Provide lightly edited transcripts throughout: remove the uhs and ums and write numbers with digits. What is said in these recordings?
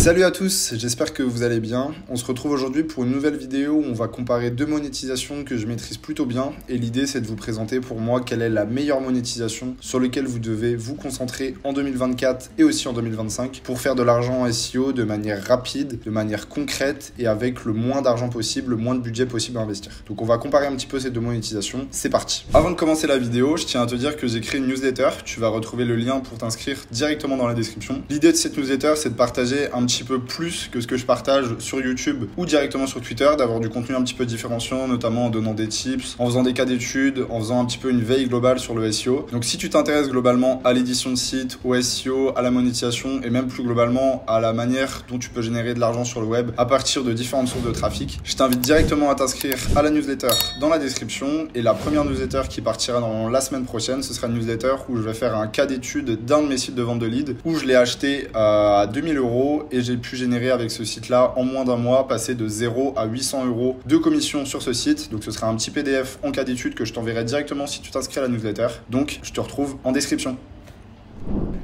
Salut à tous, j'espère que vous allez bien. On se retrouve aujourd'hui pour une nouvelle vidéo où on va comparer deux monétisations que je maîtrise plutôt bien. Et l'idée, c'est de vous présenter pour moi quelle est la meilleure monétisation sur laquelle vous devez vous concentrer en 2024 et aussi en 2025 pour faire de l'argent en SEO de manière rapide, de manière concrète et avec le moins d'argent possible, le moins de budget possible à investir. Donc on va comparer un petit peu ces deux monétisations. C'est parti. Avant de commencer la vidéo, je tiens à te dire que j'ai créé une newsletter. Tu vas retrouver le lien pour t'inscrire directement dans la description. L'idée de cette newsletter, c'est de partager un petit peu plus que ce que je partage sur YouTube ou directement sur Twitter, d'avoir du contenu un petit peu différenciant, notamment en donnant des tips, en faisant des cas d'études, en faisant un petit peu une veille globale sur le SEO. Donc si tu t'intéresses globalement à l'édition de site, au SEO, à la monétisation et même plus globalement à la manière dont tu peux générer de l'argent sur le web à partir de différentes sources de trafic, je t'invite directement à t'inscrire à la newsletter dans la description. Et la première newsletter qui partira dans la semaine prochaine, ce sera une newsletter où je vais faire un cas d'étude d'un de mes sites de vente de leads où je l'ai acheté à 2000 € et j'ai pu générer avec ce site-là en moins d'un mois, passer de 0 à 800 € de commission sur ce site. Donc ce sera un petit PDF en cas d'étude que je t'enverrai directement si tu t'inscris à la newsletter. Donc je te retrouve en description.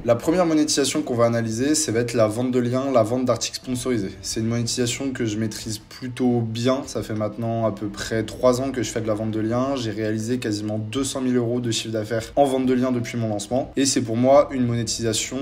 La première monétisation qu'on va analyser, ça va être la vente de liens, la vente d'articles sponsorisés. C'est une monétisation que je maîtrise plutôt bien. Ça fait maintenant à peu près 3 ans que je fais de la vente de liens. J'ai réalisé quasiment 200 000 € de chiffre d'affaires en vente de liens depuis mon lancement. Et c'est pour moi une monétisation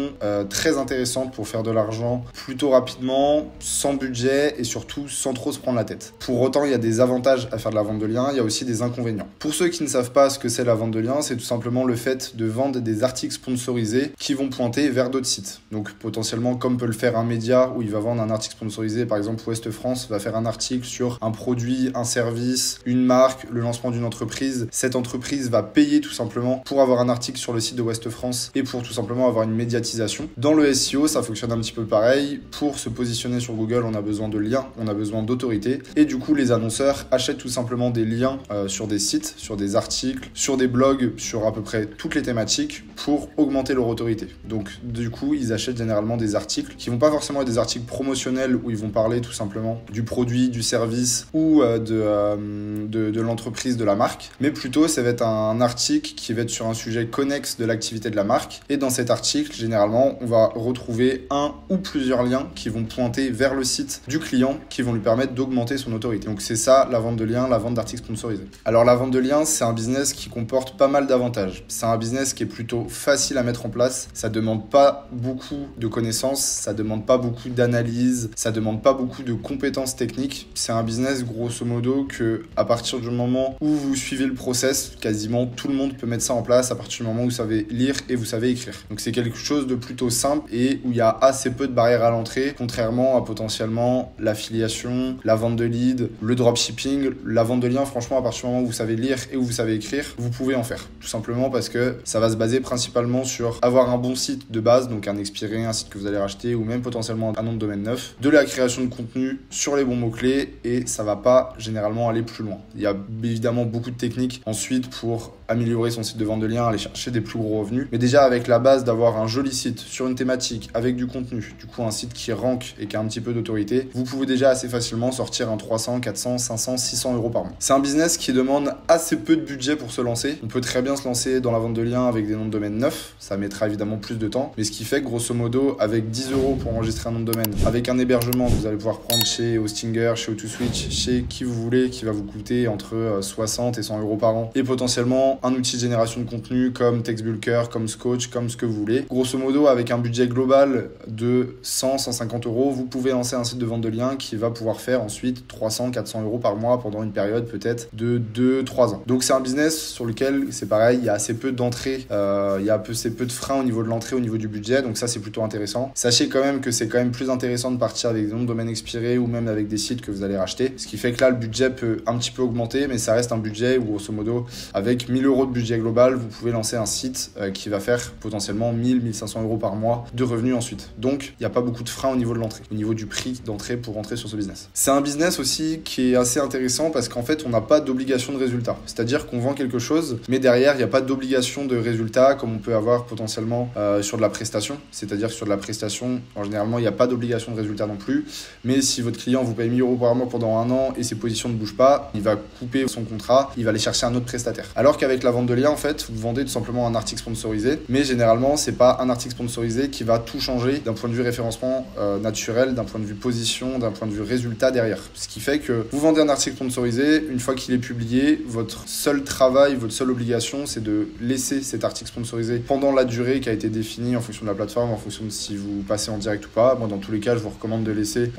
très intéressante pour faire de l'argent plutôt rapidement, sans budget et surtout sans trop se prendre la tête. Pour autant, il y a des avantages à faire de la vente de liens, il y a aussi des inconvénients. Pour ceux qui ne savent pas ce que c'est la vente de liens, c'est tout simplement le fait de vendre des articles sponsorisés qui vont pointer vers d'autres sites. Donc potentiellement, comme peut le faire un média où il va vendre un article sponsorisé, par exemple Ouest France va faire un article sur un produit, un service, une marque, le lancement d'une entreprise. Cette entreprise va payer tout simplement pour avoir un article sur le site de Ouest France et pour tout simplement avoir une médiatisation. Dans le SEO, ça fonctionne un petit peu pareil. Pour se positionner sur Google, on a besoin de liens, on a besoin d'autorité. Et du coup, les annonceurs achètent tout simplement des liens sur des sites, sur des articles, sur des blogs, sur à peu près toutes les thématiques pour augmenter leur autorité. Donc du coup, ils achètent généralement des articles qui vont pas forcément être des articles promotionnels où ils vont parler tout simplement du produit, du service ou de l'entreprise, de la marque, mais plutôt ça va être un article qui va être sur un sujet connexe de l'activité de la marque. Et dans cet article, généralement, on va retrouver un ou plusieurs liens qui vont pointer vers le site du client qui vont lui permettre d'augmenter son autorité. Donc c'est ça la vente de liens, la vente d'articles sponsorisés. Alors la vente de liens, c'est un business qui comporte pas mal d'avantages. C'est un business qui est plutôt facile à mettre en place. Ça demande pas beaucoup de connaissances, ça demande pas beaucoup d'analyse, ça demande pas beaucoup de compétences techniques. C'est un business grosso modo que à partir du moment où vous suivez le process, quasiment tout le monde peut mettre ça en place à partir du moment où vous savez lire et vous savez écrire. Donc c'est quelque chose de plutôt simple et où il y a assez peu de barrières à l'entrée, contrairement à potentiellement l'affiliation, la vente de leads, le dropshipping, la vente de liens. Franchement, à partir du moment où vous savez lire et où vous savez écrire, vous pouvez en faire. Tout simplement parce que ça va se baser principalement sur avoir un bon site de base, donc un expiré, un site que vous allez racheter ou même potentiellement un nom de domaine neuf, de la création de contenu sur les bons mots-clés et ça va pas généralement aller plus loin. Il y a évidemment beaucoup de techniques ensuite pour améliorer son site de vente de liens, aller chercher des plus gros revenus. Mais déjà avec la base d'avoir un joli site sur une thématique avec du contenu, du coup un site qui rank et qui a un petit peu d'autorité, vous pouvez déjà assez facilement sortir un 300, 400, 500, 600 € par mois. C'est un business qui demande assez peu de budget pour se lancer. On peut très bien se lancer dans la vente de liens avec des noms de domaine neufs. Ça mettra évidemment plus de temps. Mais ce qui fait que grosso modo, avec 10 € pour enregistrer un nom de domaine, avec un hébergement que vous allez pouvoir prendre chez Hostinger, chez O2Switch, chez qui vous voulez, qui va vous coûter entre 60 et 100 € par an, et potentiellement un outil de génération de contenu comme Textbulker, comme Scotch, comme ce que vous voulez. Grosso modo, avec un budget global de 100, 150 €, vous pouvez lancer un site de vente de liens qui va pouvoir faire ensuite 300, 400 € par mois pendant une période peut-être de 2-3 ans. Donc c'est un business sur lequel c'est pareil, il y a assez peu d'entrées, il y a assez peu de freins au niveau de l'entrée, au niveau du budget, donc ça c'est plutôt intéressant. Sachez quand même que c'est quand même plus intéressant de partir avec des noms de domaine expirés ou même avec des sites que vous allez racheter, ce qui fait que là le budget peut un petit peu augmenter, mais ça reste un budget où grosso modo avec 1000 € de budget global, vous pouvez lancer un site qui va faire potentiellement 1000-1500 € par mois de revenus ensuite. Donc il n'y a pas beaucoup de freins au niveau de l'entrée, au niveau du prix d'entrée pour rentrer sur ce business. C'est un business aussi qui est assez intéressant parce qu'en fait on n'a pas d'obligation de résultat, c'est-à-dire qu'on vend quelque chose mais derrière il n'y a pas d'obligation de résultat comme on peut avoir potentiellement sur de la prestation, c'est-à-dire que sur de la prestation, en généralement, il n'y a pas d'obligation de résultat non plus, mais si votre client vous paye 1 000 € par mois pendant 1 an et ses positions ne bougent pas, il va couper son contrat, il va aller chercher un autre prestataire. Alors qu'avec la vente de liens, en fait, vous vendez tout simplement un article sponsorisé, mais généralement, c'est pas un article sponsorisé qui va tout changer d'un point de vue référencement naturel, d'un point de vue position, d'un point de vue résultat derrière. Ce qui fait que vous vendez un article sponsorisé, une fois qu'il est publié, votre seul travail, votre seule obligation, c'est de laisser cet article sponsorisé pendant la durée qui a été définie en fonction de la plateforme, en fonction de si vous passez en direct ou pas. Moi, dans tous les cas, je vous recommande de laisser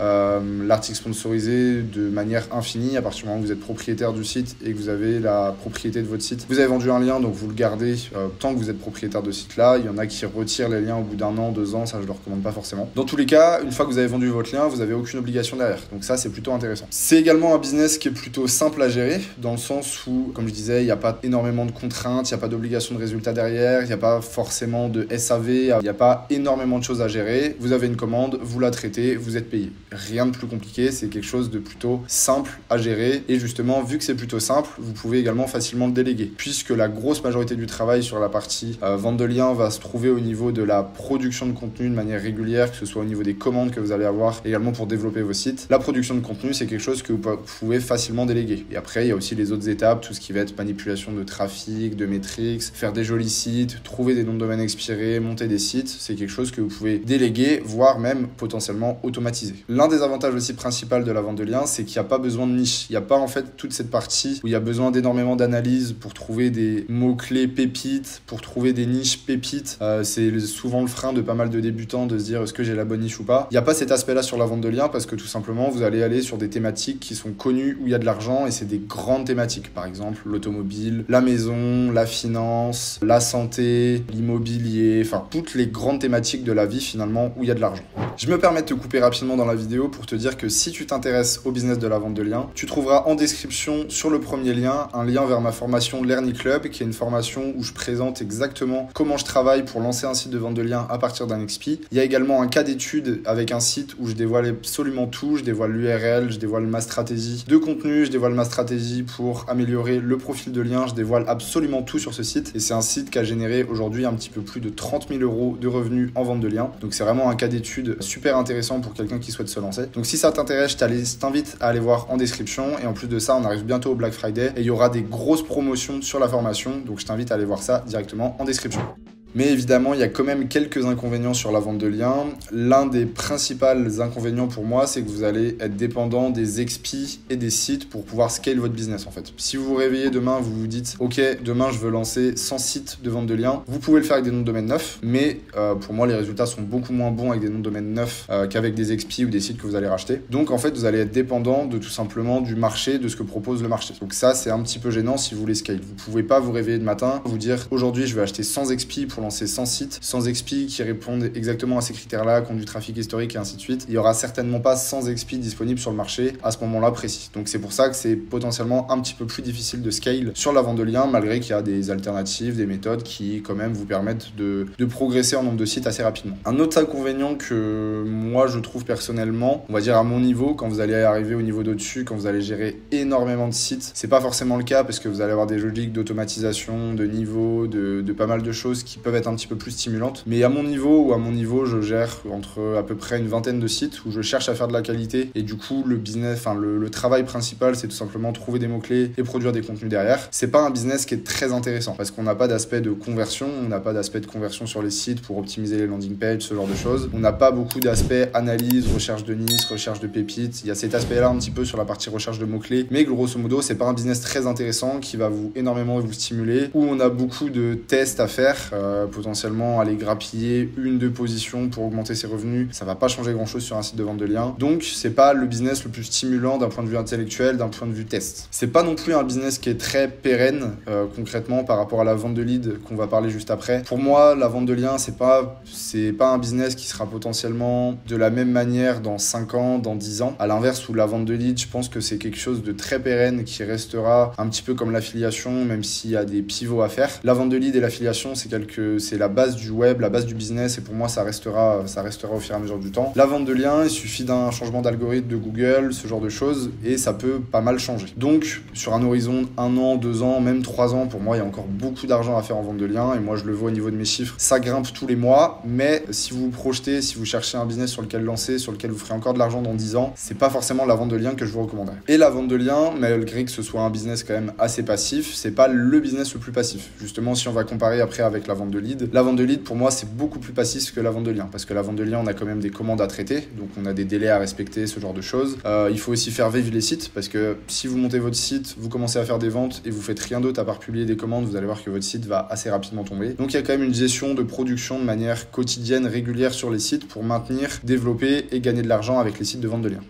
l'article sponsorisé de manière infinie à partir du moment où vous êtes propriétaire du site et que vous avez la propriété de votre site. Vous avez vendu un lien, donc vous le gardez tant que vous êtes propriétaire de ce site-là. Il y en a qui retirent les liens au bout d'1 an, 2 ans, ça je le recommande pas forcément. Dans tous les cas, une fois que vous avez vendu votre lien, vous n'avez aucune obligation derrière. Donc ça, c'est plutôt intéressant. C'est également un business qui est plutôt simple à gérer, dans le sens où, comme je disais, il n'y a pas énormément de contraintes, il n'y a pas d'obligation de résultat derrière, il n'y a pas forcément de SAV, il n'y a pas énormément de choses à gérer. Vous avez une commande, vous la traitez, vous êtes payé. Rien de plus compliqué, c'est quelque chose de plutôt simple à gérer. Et justement, vu que c'est plutôt simple, vous pouvez également facilement le déléguer, puisque la grosse majorité du travail sur la partie vente de liens va se trouver au niveau de la production de contenu de manière régulière, que ce soit au niveau des commandes que vous allez avoir également pour développer vos sites. La production de contenu, c'est quelque chose que vous pouvez facilement déléguer. Et après, il y a aussi les autres étapes, tout ce qui va être manipulation de trafic, de métriques, faire des jolis sites, trouver des noms de domaine expirés, monter des sites. C'est quelque chose que vous pouvez déléguer, voire même potentiellement automatiser. L'un des avantages aussi principaux de la vente de liens, c'est qu'il n'y a pas besoin de niche. Il n'y a pas en fait toute cette partie où il y a besoin d'énormément d'analyse pour trouver des mots-clés pépites, pour trouver des niches pépites. C'est souvent le frein de pas mal de débutants de se dire est-ce que j'ai la bonne niche ou pas. Il n'y a pas cet aspect-là sur la vente de liens parce que tout simplement, vous allez aller sur des thématiques qui sont connues où il y a de l'argent et c'est des grandes thématiques. Par exemple, l'automobile, la maison, la finance, la santé, l'immobilier, enfin toutes les grandes thématiques de la vie finalement où il y a de l'argent. Je me permets de te couper rapidement dans la vidéo pour te dire que si tu t'intéresses au business de la vente de liens, tu trouveras en description sur le premier lien un lien vers ma formation Lerny Club, qui est une formation où je présente exactement comment je travaille pour lancer un site de vente de liens à partir d'un XP. Il y a également un cas d'étude avec un site où je dévoile absolument tout, je dévoile l'URL, je dévoile ma stratégie de contenu, je dévoile ma stratégie pour améliorer le profil de lien, je dévoile absolument tout sur ce site et c'est un site qui a généré aujourd'hui un petit peu plus de 30 000 € de revenus en vente de liens. Donc c'est vraiment un cas d'étude super intéressant pour quelqu'un qui souhaite se lancer. Donc si ça t'intéresse, je t'invite à aller voir en description et en plus de ça, on arrive bientôt au Black Friday et il y aura des grosses promotions sur la formation. Donc je t'invite à aller voir ça directement en description. Mais évidemment, il y a quand même quelques inconvénients sur la vente de liens. L'un des principaux inconvénients pour moi, c'est que vous allez être dépendant des expi et des sites pour pouvoir scale votre business en fait. Si vous vous réveillez demain, vous vous dites « Ok, demain je veux lancer 100 sites de vente de liens », vous pouvez le faire avec des noms de domaine neufs, mais pour moi, les résultats sont beaucoup moins bons avec des noms de domaine neufs qu'avec des expi ou des sites que vous allez racheter. Donc en fait, vous allez être dépendant de tout simplement du marché, de ce que propose le marché. Donc ça, c'est un petit peu gênant si vous voulez scale. Vous pouvez pas vous réveiller le matin, vous dire « Aujourd'hui, je vais acheter 100 expi pour lancer 100 sites, 100 expi qui répondent exactement à ces critères-là, qui ont du trafic historique et ainsi de suite. Il y aura certainement pas 100 expi disponibles sur le marché à ce moment-là précis. Donc c'est pour ça que c'est potentiellement un petit peu plus difficile de scale sur la vente de liens, malgré qu'il y a des alternatives, des méthodes qui quand même vous permettent de progresser en nombre de sites assez rapidement. Un autre inconvénient que moi je trouve personnellement, on va dire à mon niveau, quand vous allez arriver au niveau d'au-dessus, quand vous allez gérer énormément de sites, c'est pas forcément le cas parce que vous allez avoir des logiques d'automatisation, de niveau, de pas mal de choses qui peuvent être un petit peu plus stimulantes. Mais à mon niveau, je gère entre à peu près une vingtaine de sites où je cherche à faire de la qualité et du coup le business, enfin le travail principal, c'est tout simplement trouver des mots-clés et produire des contenus derrière. C'est pas un business qui est très intéressant parce qu'on n'a pas d'aspect de conversion, on n'a pas d'aspect de conversion sur les sites pour optimiser les landing pages, ce genre de choses. On n'a pas beaucoup d'aspect analyse, recherche de niche, recherche de pépites. Il y a cet aspect-là un petit peu sur la partie recherche de mots-clés, mais grosso modo, c'est pas un business très intéressant qui va énormément vous stimuler, où on a beaucoup de tests à faire, potentiellement aller grappiller 1-2 positions pour augmenter ses revenus. Ça va pas changer grand-chose sur un site de vente de liens. Donc, c'est pas le business le plus stimulant d'un point de vue intellectuel, d'un point de vue test. C'est pas non plus un business qui est très pérenne, concrètement, par rapport à la vente de leads qu'on va parler juste après. Pour moi, la vente de liens, c'est pas un business qui sera potentiellement de la même manière dans 5 ans, dans 10 ans. À l'inverse, où la vente de leads, je pense que c'est quelque chose de très pérenne qui restera un petit peu comme l'affiliation, même s'il y a des pivots à faire. La vente de leads et l'affiliation, c'est quelque que c'est la base du web, la base du business, et pour moi, ça restera au fur et à mesure du temps. La vente de liens, il suffit d'un changement d'algorithme de Google, ce genre de choses, et ça peut pas mal changer. Donc, sur un horizon 1 an, 2 ans, même 3 ans, pour moi, il y a encore beaucoup d'argent à faire en vente de liens, et moi, je le vois au niveau de mes chiffres, ça grimpe tous les mois, mais si vous vous projetez, si vous cherchez un business sur lequel lancer, sur lequel vous ferez encore de l'argent dans 10 ans, c'est pas forcément la vente de liens que je vous recommanderais. Et la vente de liens, malgré que ce soit un business quand même assez passif, c'est pas le business le plus passif. Justement, si on va comparer après avec la vente de lead pour moi c'est beaucoup plus passif que la vente de liens, parce que la vente de liens on a quand même des commandes à traiter, donc on a des délais à respecter, ce genre de choses. Il faut aussi faire vivre les sites, parce que si vous montez votre site, vous commencez à faire des ventes et vous faites rien d'autre à part publier des commandes, vous allez voir que votre site va assez rapidement tomber. Donc il y a quand même une gestion de production de manière quotidienne, régulière sur les sites pour maintenir, développer et gagner de l'argent avec les sites de vente de liens.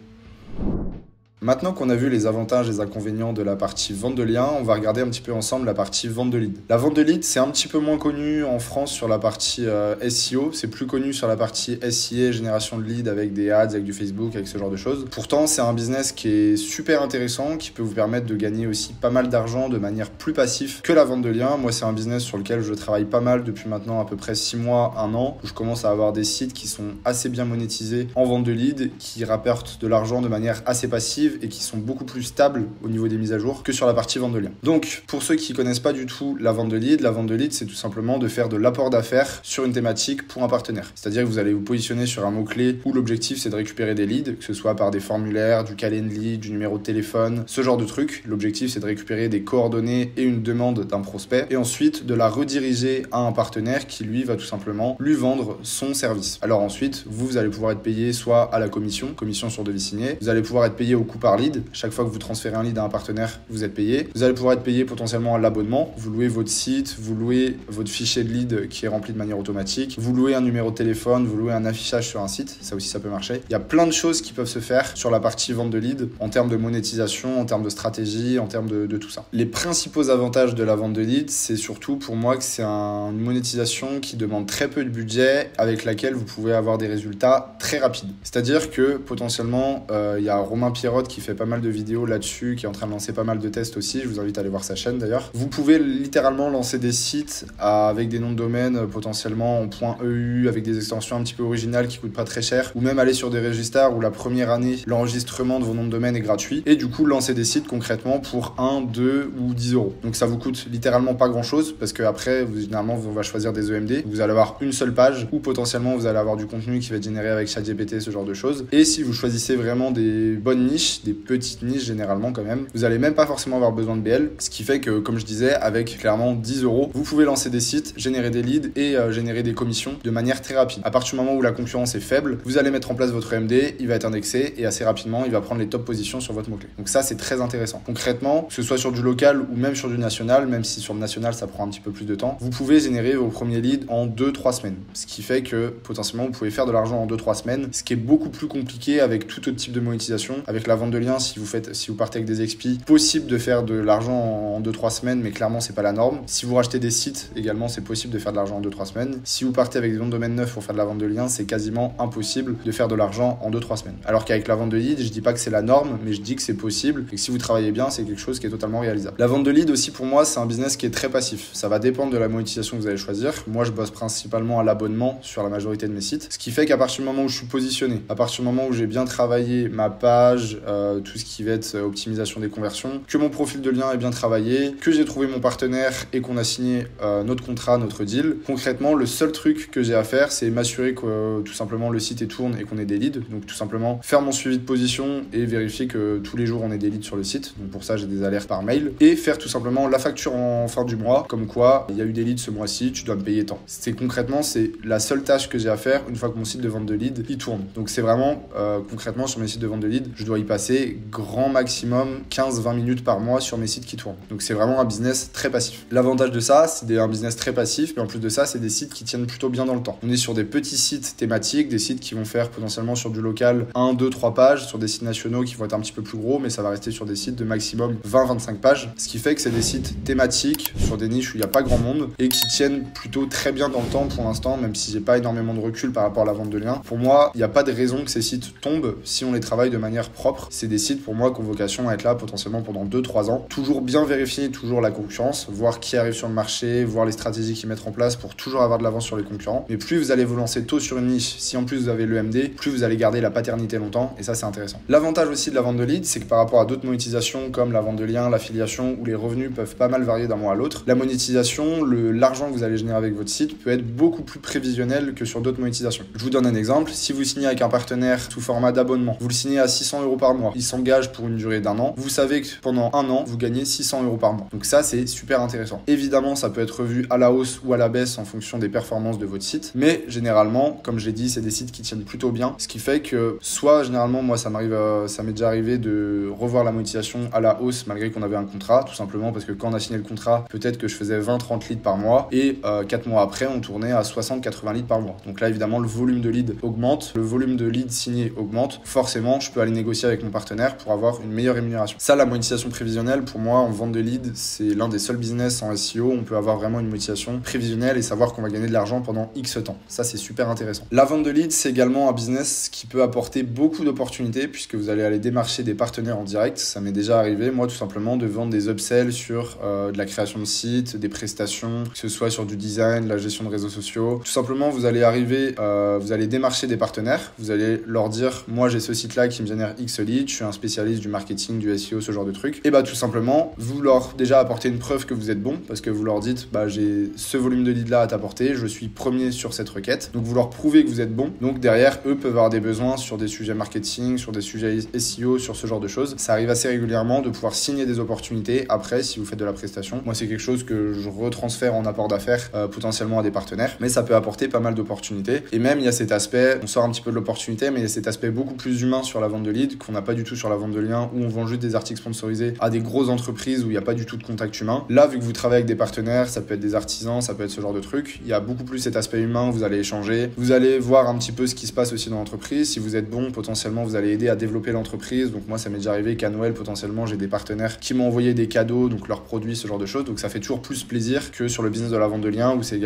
Maintenant qu'on a vu les avantages et les inconvénients de la partie vente de liens, on va regarder un petit peu ensemble la partie vente de lead. La vente de lead, c'est un petit peu moins connu en France sur la partie SEO, c'est plus connu sur la partie SIA, génération de lead avec des ads, avec du Facebook, avec ce genre de choses. Pourtant, c'est un business qui est super intéressant, qui peut vous permettre de gagner aussi pas mal d'argent de manière plus passive que la vente de liens. Moi, c'est un business sur lequel je travaille pas mal depuis maintenant à peu près 6 mois, 1 an, où je commence à avoir des sites qui sont assez bien monétisés en vente de lead, qui rapportent de l'argent de manière assez passive et qui sont beaucoup plus stables au niveau des mises à jour que sur la partie vente de liens. Donc, pour ceux qui connaissent pas du tout la vente de lead, c'est tout simplement de faire de l'apport d'affaires sur une thématique pour un partenaire. C'est-à-dire que vous allez vous positionner sur un mot-clé où l'objectif c'est de récupérer des leads, que ce soit par des formulaires, du calendly, du numéro de téléphone, ce genre de trucs. L'objectif c'est de récupérer des coordonnées et une demande d'un prospect et ensuite de la rediriger à un partenaire qui lui va tout simplement lui vendre son service. Alors ensuite, vous allez pouvoir être payé soit à la commission sur devis signé, vous allez pouvoir être payé au coût par lead. Chaque fois que vous transférez un lead à un partenaire, vous êtes payé. Vous allez pouvoir être payé potentiellement à l'abonnement. Vous louez votre site, vous louez votre fichier de lead qui est rempli de manière automatique. Vous louez un numéro de téléphone, vous louez un affichage sur un site. Ça aussi, ça peut marcher. Il y a plein de choses qui peuvent se faire sur la partie vente de lead en termes de monétisation, en termes de stratégie, en termes de tout ça. Les principaux avantages de la vente de lead, c'est surtout pour moi que c'est une monétisation qui demande très peu de budget avec laquelle vous pouvez avoir des résultats très rapides. C'est-à-dire que potentiellement, il y a Romain Pierrotte qui fait pas mal de vidéos là-dessus, qui est en train de lancer pas mal de tests aussi. Je vous invite à aller voir sa chaîne d'ailleurs. Vous pouvez littéralement lancer des sites avec des noms de domaine potentiellement en .eu, avec des extensions un petit peu originales qui coûtent pas très cher, ou même aller sur des registres où la première année, l'enregistrement de vos noms de domaine est gratuit, et du coup lancer des sites concrètement pour 1, 2 ou 10 euros. Donc ça vous coûte littéralement pas grand-chose, parce qu'après, généralement, on va choisir des EMD. Vous allez avoir une seule page, ou potentiellement vous allez avoir du contenu qui va être généré avec ChatGPT, ce genre de choses. Et si vous choisissez vraiment des bonnes niches, des petites niches généralement quand même, vous allez même pas forcément avoir besoin de BL, ce qui fait que, comme je disais, avec clairement 10 euros, vous pouvez lancer des sites, générer des leads et générer des commissions de manière très rapide. À partir du moment où la concurrence est faible, vous allez mettre en place votre EMD, il va être indexé et assez rapidement, il va prendre les top positions sur votre mot-clé. Donc ça, c'est très intéressant. Concrètement, que ce soit sur du local ou même sur du national, même si sur le national, ça prend un petit peu plus de temps, vous pouvez générer vos premiers leads en 2-3 semaines. Ce qui fait que potentiellement, vous pouvez faire de l'argent en 2-3 semaines, ce qui est beaucoup plus compliqué avec tout autre type de monétisation. Avec la vente de liens, si vous partez avec des expis, possible de faire de l'argent en 2-3 semaines, mais clairement, c'est pas la norme. Si vous rachetez des sites, également, c'est possible de faire de l'argent en 2-3 semaines. Si vous partez avec des noms de domaine neufs pour faire de la vente de liens, c'est quasiment impossible de faire de l'argent en 2-3 semaines. Alors qu'avec la vente de lead, je dis pas que c'est la norme, mais je dis que c'est possible et que si vous travaillez bien, c'est quelque chose qui est totalement réalisable. La vente de lead aussi, pour moi, c'est un business qui est très passif. Ça va dépendre de la monétisation que vous allez choisir. Moi, je bosse principalement à l'abonnement sur la majorité de mes sites. Ce qui fait qu'à partir du moment où je suis positionné, à partir du moment où j'ai bien travaillé ma page, tout ce qui va être optimisation des conversions, que mon profil de lien est bien travaillé, que j'ai trouvé mon partenaire et qu'on a signé notre contrat, notre deal. Concrètement, le seul truc que j'ai à faire, c'est m'assurer que tout simplement le site tourne et qu'on ait des leads. Donc tout simplement faire mon suivi de position et vérifier que tous les jours on ait des leads sur le site. Donc pour ça, j'ai des alertes par mail et faire tout simplement la facture en fin du mois, comme quoi il y a eu des leads ce mois-ci, tu dois me payer tant. C'est la seule tâche que j'ai à faire une fois que mon site de vente de leads il tourne. Donc c'est vraiment concrètement sur mes sites de vente de leads, je dois y passer grand maximum 15-20 minutes par mois sur mes sites qui tournent. Donc c'est vraiment un business très passif. L'avantage de ça, c'est un business très passif, mais en plus de ça, c'est des sites qui tiennent plutôt bien dans le temps. On est sur des petits sites thématiques, des sites qui vont faire potentiellement sur du local 1, 2, 3 pages, sur des sites nationaux qui vont être un petit peu plus gros, mais ça va rester sur des sites de maximum 20-25 pages, ce qui fait que c'est des sites thématiques sur des niches où il n'y a pas grand monde et qui tiennent plutôt très bien dans le temps pour l'instant, même si j'ai pas énormément de recul par rapport à la vente de liens. Pour moi, il n'y a pas de raison que ces sites tombent si on les travaille de manière propre, c'est des sites pour moi qui ont vocation à être là potentiellement pendant 2-3 ans. Toujours bien vérifier toujours la concurrence, voir qui arrive sur le marché, voir les stratégies qu'ils mettent en place pour toujours avoir de l'avance sur les concurrents. Mais plus vous allez vous lancer tôt sur une niche, si en plus vous avez l'EMD, plus vous allez garder la paternité longtemps, et ça c'est intéressant. L'avantage aussi de la vente de leads, c'est que par rapport à d'autres monétisations comme la vente de liens, l'affiliation, où les revenus peuvent pas mal varier d'un mois à l'autre, la monétisation, l'argent que vous allez générer avec votre site peut être beaucoup plus prévisionnel que sur d'autres monétisations. Je vous donne un exemple, si vous signez avec un partenaire sous format d'abonnement, vous le signez à 600 € par mois, il s'engage pour une durée d'1 an, vous savez que pendant 1 an, vous gagnez 600 € par mois. Donc ça, c'est super intéressant. Évidemment, ça peut être revu à la hausse ou à la baisse en fonction des performances de votre site, mais généralement, comme je l'ai dit, c'est des sites qui tiennent plutôt bien, ce qui fait que soit généralement, moi, ça m'est déjà arrivé de revoir la monétisation à la hausse malgré qu'on avait un contrat, tout simplement parce que quand on a signé le contrat, peut-être que je faisais 20-30 leads par mois et 4 mois après, on tournait à 60-80 leads par mois. Donc là, évidemment, le volume de leads augmente, le volume de leads signés augmente. Forcément, je peux aller négocier avec mon partenaire pour avoir une meilleure rémunération. Ça, la monétisation prévisionnelle, pour moi, en vente de leads, c'est l'un des seuls business en SEO où on peut avoir vraiment une monétisation prévisionnelle et savoir qu'on va gagner de l'argent pendant X temps. Ça, c'est super intéressant. La vente de leads, c'est également un business qui peut apporter beaucoup d'opportunités puisque vous allez aller démarcher des partenaires en direct. Ça m'est déjà arrivé, moi, tout simplement, de vendre des upsells sur de la création de sites, des prestations, que ce soit sur du design, la gestion de réseaux sociaux. Tout simplement, vous allez arriver, vous allez démarcher des partenaires, vous allez leur dire, moi, j'ai ce site-là qui me génère X leads, je suis un spécialiste du marketing, du SEO, ce genre de trucs. Et bah, tout simplement, vous leur déjà apportez une preuve que vous êtes bon parce que vous leur dites, bah, j'ai ce volume de leads-là à t'apporter, je suis premier sur cette requête. Donc, vous leur prouvez que vous êtes bon. Donc, derrière, eux peuvent avoir des besoins sur des sujets marketing, sur des sujets SEO, sur ce genre de choses. Ça arrive assez régulièrement de pouvoir signer des opportunités après si vous faites de la prestation. Moi, c'est quelque chose que je retransfère en apport d'affaires potentiellement à des partenaires, mais ça peut apporter pas mal d'opportunités. Et même, il y a cet aspect, on sort un petit peu de l'opportunité, mais il y a cet aspect beaucoup plus humain sur la vente de leads qu'on n'a pas du tout sur la vente de liens où on vend juste des articles sponsorisés à des grosses entreprises où il n'y a pas du tout de contact humain. Là, vu que vous travaillez avec des partenaires, ça peut être des artisans, ça peut être ce genre de trucs, il y a beaucoup plus cet aspect humain où vous allez échanger, vous allez voir un petit peu ce qui se passe aussi dans l'entreprise. Si vous êtes bon, potentiellement, vous allez aider à développer l'entreprise. Donc moi, ça m'est déjà arrivé qu'à Noël, potentiellement, j'ai des partenaires qui m'ont envoyé des cadeaux, donc leurs produits, ce genre de choses. Donc ça fait toujours plus plaisir que sur le business de la vente de liens où c'est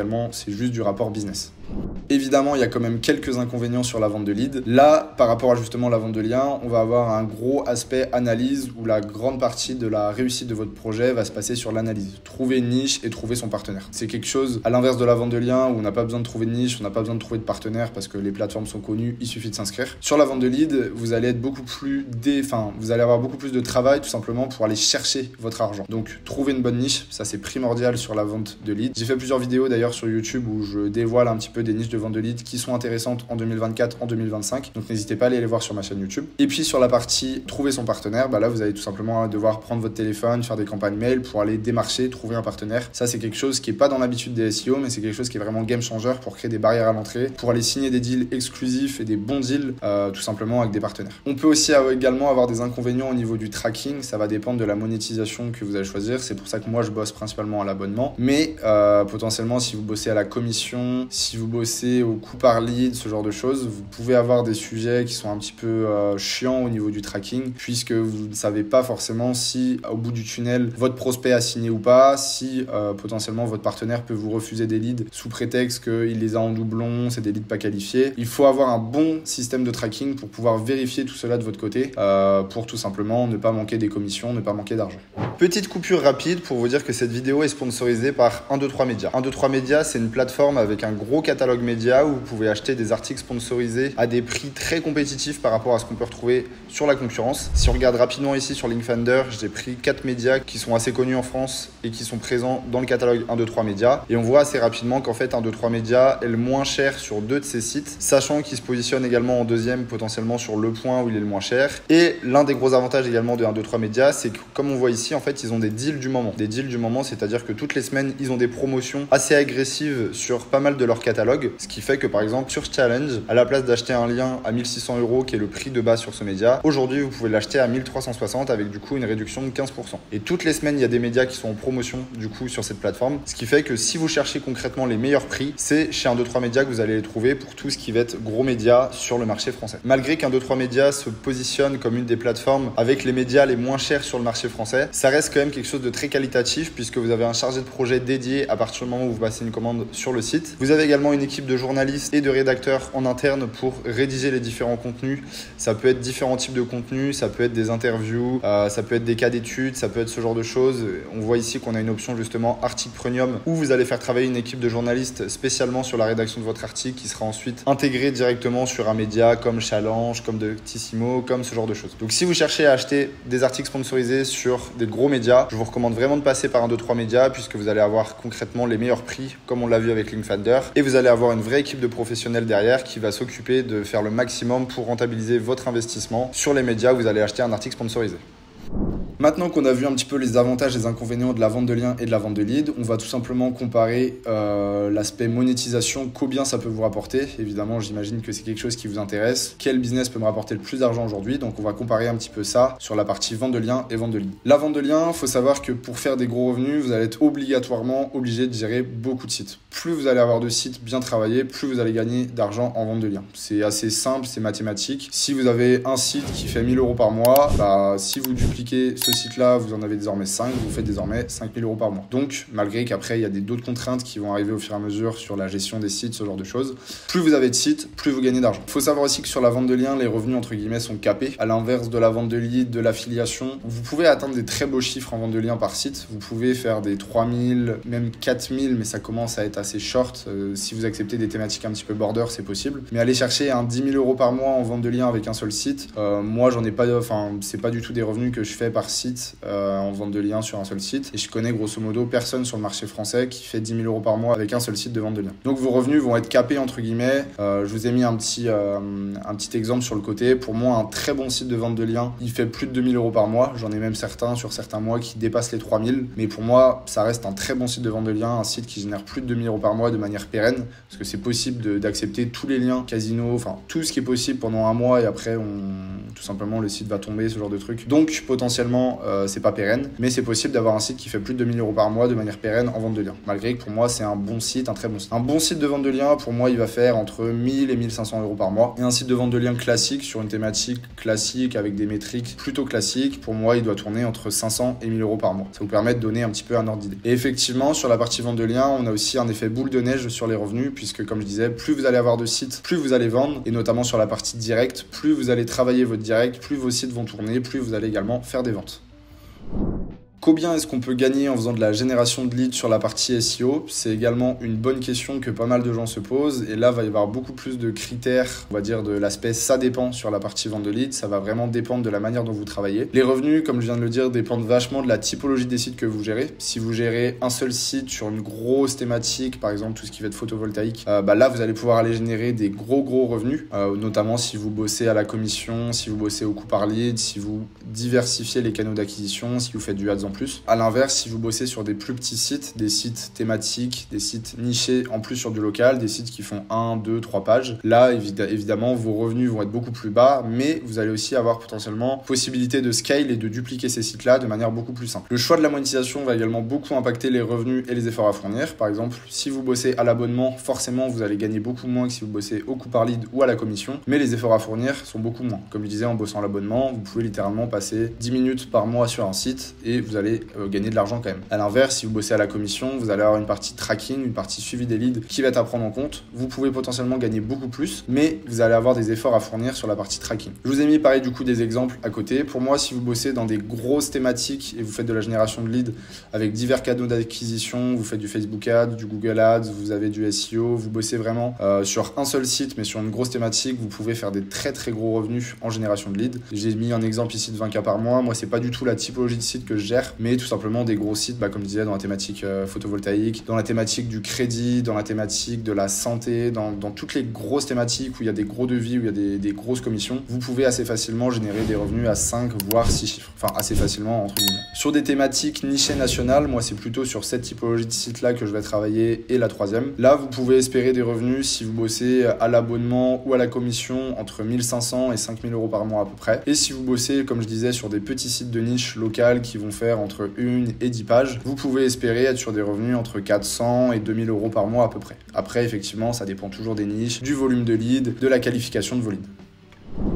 juste du rapport business. Évidemment, il y a quand même quelques inconvénients sur la vente de leads. Là, par rapport à justement la vente de liens, on va avoir un gros aspect analyse où la grande partie de la réussite de votre projet va se passer sur l'analyse. Trouver une niche et trouver son partenaire. C'est quelque chose à l'inverse de la vente de liens où on n'a pas besoin de trouver de niche, on n'a pas besoin de trouver de partenaire parce que les plateformes sont connues, il suffit de s'inscrire. Sur la vente de leads, vous allez être vous allez avoir beaucoup plus de travail tout simplement pour aller chercher votre argent. Donc, trouver une bonne niche, ça c'est primordial sur la vente de leads. J'ai fait plusieurs vidéos d'ailleurs sur YouTube où je dévoile un petit peu des niches de vente de leads qui sont intéressantes en 2024, en 2025. Donc, n'hésitez pas à aller les voir sur ma chaîne YouTube. Et puis, sur la partie trouver son partenaire, bah là, vous allez tout simplement devoir prendre votre téléphone, faire des campagnes mail pour aller démarcher, trouver un partenaire. Ça, c'est quelque chose qui est pas dans l'habitude des SEO, mais c'est quelque chose qui est vraiment game changer pour créer des barrières à l'entrée, pour aller signer des deals exclusifs et des bons deals, tout simplement avec des partenaires. On peut aussi également avoir des inconvénients au niveau du tracking. Ça va dépendre de la monétisation que vous allez choisir. C'est pour ça que moi, je bosse principalement à l'abonnement. Mais potentiellement, si vous bossez à la commission, si vous bossez au coût par lead, ce genre de choses, vous pouvez avoir des sujets qui sont un petit peu chiants au niveau du tracking, puisque vous ne savez pas forcément si au bout du tunnel, votre prospect a signé ou pas, si potentiellement votre partenaire peut vous refuser des leads sous prétexte qu'il les a en doublon, c'est des leads pas qualifiés. Il faut avoir un bon système de tracking pour pouvoir vérifier tout cela de votre côté, pour tout simplement ne pas manquer des commissions, ne pas manquer d'argent. Petite coupure rapide pour vous dire que cette vidéo est sponsorisée par 123 Média. 123 Média, c'est une plateforme avec un gros catalogue média où vous pouvez acheter des articles sponsorisés à des prix très compétitifs par rapport à ce qu'on peut retrouver sur la concurrence. Si on regarde rapidement ici sur Linkfunder, j'ai pris 4 médias qui sont assez connus en France et qui sont présents dans le catalogue 123 Média. Et on voit assez rapidement qu'en fait 123 Média est le moins cher sur 2 de ces sites, sachant qu'il se positionne également en deuxième potentiellement sur Le Point où il est le moins cher. Et l'un des gros avantages également de 123 Média, c'est que comme on voit ici, en fait, ils ont des deals du moment. Des deals du moment, c'est-à-dire que toutes les semaines, ils ont des promotions assez agressives sur pas mal de leur catalogue. Ce qui fait que par exemple, sur Challenge, à la place d'acheter un lien à 1600 € qui est le prix de base sur ce média, aujourd'hui, vous pouvez l'acheter à 1360 avec du coup une réduction de 15%. Et toutes les semaines, il y a des médias qui sont en promotion du coup sur cette plateforme. Ce qui fait que si vous cherchez concrètement les meilleurs prix, c'est chez 123 Média que vous allez les trouver pour tout ce qui va être gros médias sur le marché français. Malgré qu'123 Média se positionne comme une des plateformes avec les médias les moins chers sur le marché français, ça reste quand même quelque chose de très qualitatif puisque vous avez un chargé de projet dédié à partir du moment où vous passez une commande sur le site. Vous avez également également une équipe de journalistes et de rédacteurs en interne pour rédiger les différents contenus. Ça peut être différents types de contenus, ça peut être des interviews, ça peut être des cas d'études, ça peut être ce genre de choses. On voit ici qu'on a une option justement article premium où vous allez faire travailler une équipe de journalistes spécialement sur la rédaction de votre article qui sera ensuite intégrée directement sur un média comme Challenge, comme Doctissimo, comme ce genre de choses. Donc si vous cherchez à acheter des articles sponsorisés sur des gros médias, je vous recommande vraiment de passer par un, deux, trois médias puisque vous allez avoir concrètement les meilleurs prix comme on l'a vu avec Linkfounder et vous allez avoir une vraie équipe de professionnels derrière qui va s'occuper de faire le maximum pour rentabiliser votre investissement sur les médias où vous allez acheter un article sponsorisé. Maintenant qu'on a vu un petit peu les avantages et les inconvénients de la vente de liens et de la vente de leads, on va tout simplement comparer l'aspect monétisation, combien ça peut vous rapporter. Évidemment, j'imagine que c'est quelque chose qui vous intéresse. Quel business peut me rapporter le plus d'argent aujourd'hui? Donc on va comparer un petit peu ça sur la partie vente de liens et vente de leads. La vente de liens, il faut savoir que pour faire des gros revenus, vous allez être obligatoirement obligé de gérer beaucoup de sites. Plus vous allez avoir de sites bien travaillés, plus vous allez gagner d'argent en vente de liens. C'est assez simple, c'est mathématique. Si vous avez un site qui fait 1000 € par mois, si vous dupliquez ce site-là, vous en avez désormais 5, vous faites désormais 5000 € par mois. Donc, malgré qu'après, il y a d'autres contraintes qui vont arriver au fur et à mesure sur la gestion des sites, ce genre de choses, plus vous avez de sites, plus vous gagnez d'argent. Il faut savoir aussi que sur la vente de liens, les revenus, entre guillemets, sont capés. À l'inverse de la vente de leads, de l'affiliation, vous pouvez atteindre des très beaux chiffres en vente de liens par site. Vous pouvez faire des 3000, même 4000, mais ça commence à être assez short. Si vous acceptez des thématiques un petit peu border, c'est possible. Mais aller chercher un 10 000 € par mois en vente de liens avec un seul site, moi, j'en ai pas, c'est pas du tout des revenus que je fais par site en vente de liens sur un seul site. Et je connais grosso modo personne sur le marché français qui fait 10 000 € par mois avec un seul site de vente de liens. Donc vos revenus vont être capés entre guillemets. Je vous ai mis un petit exemple sur le côté. Pour moi, un très bon site de vente de liens, il fait plus de 2 000 € par mois. J'en ai même certains sur certains mois qui dépassent les 3 000. Mais pour moi, ça reste un très bon site de vente de liens, un site qui génère plus de 2 000 € par mois de manière pérenne. Parce que c'est possible d'accepter tous les liens casino, enfin tout ce qui est possible pendant un mois et après tout simplement le site va tomber, ce genre de truc. Donc potentiellement c'est pas pérenne, mais c'est possible d'avoir un site qui fait plus de 2 000 € par mois de manière pérenne en vente de liens. Malgré que pour moi c'est un bon site, un très bon site. Un bon site de vente de liens, pour moi il va faire entre 1000 et 1500 € par mois. Et un site de vente de liens classique sur une thématique classique avec des métriques plutôt classiques, pour moi il doit tourner entre 500 et 1000 € par mois. Ça vous permet de donner un petit peu un ordre d'idée. Et effectivement sur la partie vente de liens, on a aussi un effet boule de neige sur les revenus, puisque comme je disais, plus vous allez avoir de sites, plus vous allez vendre, et notamment sur la partie directe, plus vous allez travailler votre direct, plus vos sites vont tourner, plus vous allez également faire des ventes. Combien est-ce qu'on peut gagner en faisant de la génération de leads sur la partie SEO? C'est également une bonne question que pas mal de gens se posent. Et là, il va y avoir beaucoup plus de critères, on va dire de l'aspect ça dépend sur la partie vente de leads. Ça va vraiment dépendre de la manière dont vous travaillez. Les revenus, comme je viens de le dire, dépendent vachement de la typologie des sites que vous gérez. Si vous gérez un seul site sur une grosse thématique, par exemple tout ce qui va être photovoltaïque, là, vous allez pouvoir aller générer des gros revenus, notamment si vous bossez à la commission, si vous bossez au coût par lead, si vous diversifiez les canaux d'acquisition, si vous faites du ads en plus. À l'inverse, si vous bossez sur des plus petits sites, des sites thématiques, des sites nichés en plus sur du local, des sites qui font 1, 2, 3 pages, là évidemment vos revenus vont être beaucoup plus bas, mais vous allez aussi avoir potentiellement possibilité de scale et de dupliquer ces sites-là de manière beaucoup plus simple. Le choix de la monétisation va également beaucoup impacter les revenus et les efforts à fournir. Par exemple, si vous bossez à l'abonnement, forcément vous allez gagner beaucoup moins que si vous bossez au coût par lead ou à la commission, mais les efforts à fournir sont beaucoup moins. Comme je disais, en bossant à l'abonnement, vous pouvez littéralement passer 10 minutes par mois sur un site et vous allez gagner de l'argent quand même. À l'inverse, si vous bossez à la commission, vous allez avoir une partie tracking, une partie suivi des leads qui va être à prendre en compte. Vous pouvez potentiellement gagner beaucoup plus, mais vous allez avoir des efforts à fournir sur la partie tracking. Je vous ai mis pareil du coup des exemples à côté. Pour moi, si vous bossez dans des grosses thématiques et vous faites de la génération de leads avec divers canaux d'acquisition, vous faites du Facebook Ads, du Google Ads, vous avez du SEO, vous bossez vraiment sur un seul site mais sur une grosse thématique, vous pouvez faire des très gros revenus en génération de leads. J'ai mis un exemple ici de 20K par mois. Moi, c'est pas du tout la typologie de site que je gère, mais tout simplement des gros sites, comme je disais, dans la thématique photovoltaïque, dans la thématique du crédit, dans la thématique de la santé, dans toutes les grosses thématiques où il y a des gros devis, où il y a des grosses commissions, vous pouvez assez facilement générer des revenus à 5 voire 6 chiffres. Enfin, assez facilement entre guillemets. Sur des thématiques nichées nationales, moi c'est plutôt sur cette typologie de site-là que je vais travailler et la troisième. Là, vous pouvez espérer des revenus si vous bossez à l'abonnement ou à la commission entre 1500 et 5000 € par mois à peu près. Et si vous bossez, comme je disais, sur des petits sites de niche locales qui vont faire entre 1 et 10 pages, vous pouvez espérer être sur des revenus entre 400 et 2000 € par mois à peu près. Après, effectivement, ça dépend toujours des niches, du volume de leads, de la qualification de vos leads.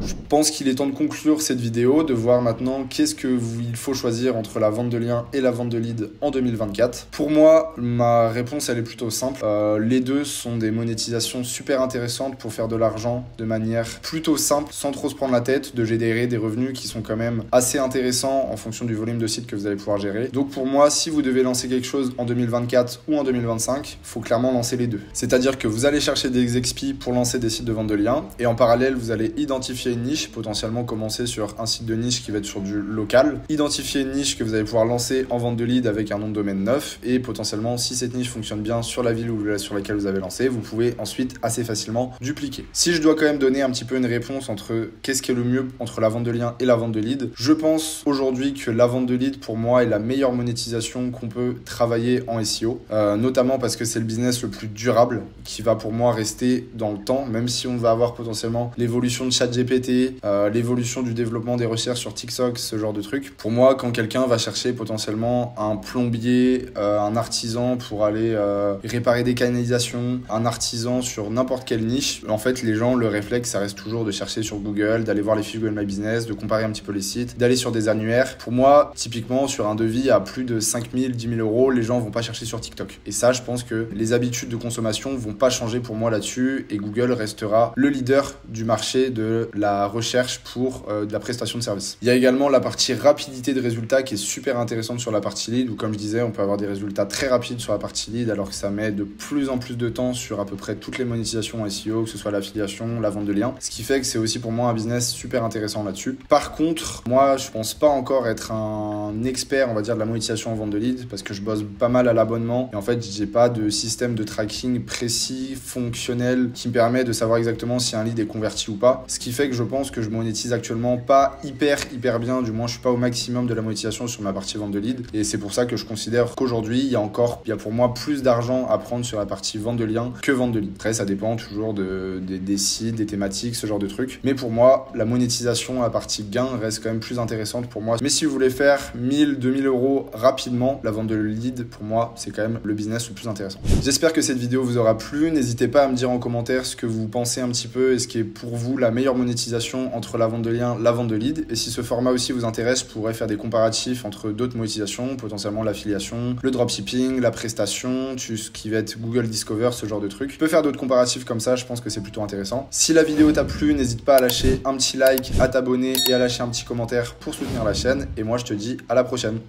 Je pense qu'il est temps de conclure cette vidéo, de voir maintenant qu'est-ce qu'il faut choisir entre la vente de liens et la vente de leads en 2024. Pour moi, ma réponse elle est plutôt simple. Les deux sont des monétisations super intéressantes pour faire de l'argent de manière plutôt simple, sans trop se prendre la tête, de générer des revenus qui sont quand même assez intéressants en fonction du volume de sites que vous allez pouvoir gérer. Donc pour moi, si vous devez lancer quelque chose en 2024 ou en 2025, il faut clairement lancer les deux. C'est-à-dire que vous allez chercher des XP pour lancer des sites de vente de liens et en parallèle, vous allez identifier une niche, potentiellement commencer sur un site de niche qui va être sur du local, identifier une niche que vous allez pouvoir lancer en vente de lead avec un nom de domaine neuf et potentiellement, si cette niche fonctionne bien sur la ville sur laquelle vous avez lancé, vous pouvez ensuite assez facilement dupliquer. Si je dois quand même donner un petit peu une réponse entre qu'est-ce qui est le mieux entre la vente de liens et la vente de lead, je pense aujourd'hui que la vente de lead pour moi est la meilleure monétisation qu'on peut travailler en SEO, notamment parce que c'est le business le plus durable qui va pour moi rester dans le temps, même si on va avoir potentiellement l'évolution de ChatGPT, l'évolution du développement des recherches sur TikTok, ce genre de trucs. Pour moi, quand quelqu'un va chercher potentiellement un plombier, un artisan pour aller réparer des canalisations, un artisan sur n'importe quelle niche, en fait, les gens, le réflexe, ça reste toujours de chercher sur Google, d'aller voir les fiches Google My Business, de comparer un petit peu les sites, d'aller sur des annuaires. Pour moi, typiquement, sur un devis à plus de 5 000, 10 000 euros, les gens vont pas chercher sur TikTok. Et ça, je pense que les habitudes de consommation vont pas changer pour moi là-dessus et Google restera le leader du marché de la recherche pour de la prestation de service. Il y a également la partie rapidité de résultats qui est super intéressante sur la partie lead où, comme je disais, on peut avoir des résultats très rapides sur la partie lead alors que ça met de plus en plus de temps sur à peu près toutes les monétisations SEO, que ce soit l'affiliation, la vente de liens. Ce qui fait que c'est aussi pour moi un business super intéressant là-dessus. Par contre, moi, je pense pas encore être un expert, on va dire, de la monétisation en vente de lead parce que je bosse pas mal à l'abonnement et en fait, j'ai pas de système de tracking précis, fonctionnel qui me permet de savoir exactement si un lead est converti ou pas. Ce qui fait que je pense que je monétise actuellement pas hyper bien, du moins je suis pas au maximum de la monétisation sur ma partie vente de lead et c'est pour ça que je considère qu'aujourd'hui il y a pour moi plus d'argent à prendre sur la partie vente de liens que vente de lead. Après ça dépend toujours des sites, des thématiques, ce genre de trucs, mais pour moi la monétisation, la partie gain reste quand même plus intéressante pour moi. Mais si vous voulez faire 1000, 2000 euros rapidement, la vente de lead pour moi c'est quand même le business le plus intéressant. J'espère que cette vidéo vous aura plu, n'hésitez pas à me dire en commentaire ce que vous pensez un petit peu et ce qui est pour vous la meilleure monétisation entre la vente de liens, la vente de lead. Et si ce format aussi vous intéresse, je pourrais faire des comparatifs entre d'autres monétisations, potentiellement l'affiliation, le dropshipping, la prestation, ce qui va être Google Discover, ce genre de trucs. Je peux faire d'autres comparatifs comme ça, je pense que c'est plutôt intéressant. Si la vidéo t'a plu, n'hésite pas à lâcher un petit like, à t'abonner et à lâcher un petit commentaire pour soutenir la chaîne. Et moi, je te dis à la prochaine.